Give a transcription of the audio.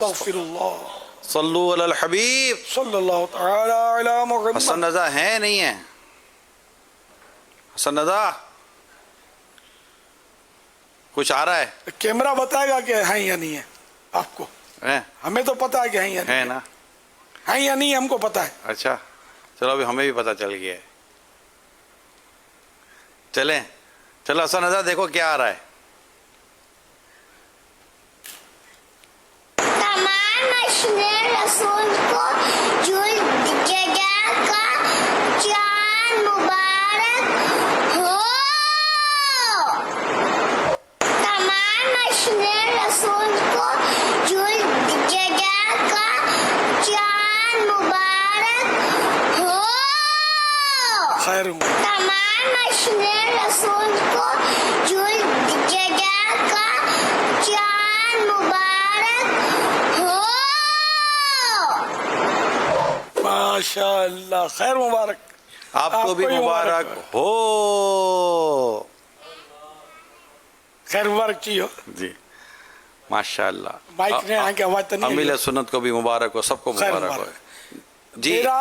अस्तगफिरुल्लाह सल्लु अलल हबीब सल्लल्लाहु तआला अला मुहम्मद। हसन रजा है नहीं है? हसन रजा कुछ आ रहा है? कैमरा बताएगा कि है या नहीं है आपको? है? हमें तो पता है कि है या नहीं है ना? है या नहीं, हमको पता है। अच्छा चलो, अभी हमें भी पता चल गया है। चलें, चलो हसन रजा देखो क्या आ रहा है। तमाम मशीने रसूल को जुल जगह का चांद मुबारक हो। तमाम मशीने रसूल को जुल जगह का चांद मुबारक हो। खैर तमाम मशीने रसूल को जुल जगह का चांद मुबारक हो। माशाअल्लाह, खैर मुबारक। आपको भी मुबारक हो। खैर मुबारक चाहिए। जी माशाअल्लाह। माइक ने आके आवाज तो नहीं आई। अमील सुन्नत को भी मुबारक हो, सबको खैर मुबारक हो। जी मेरा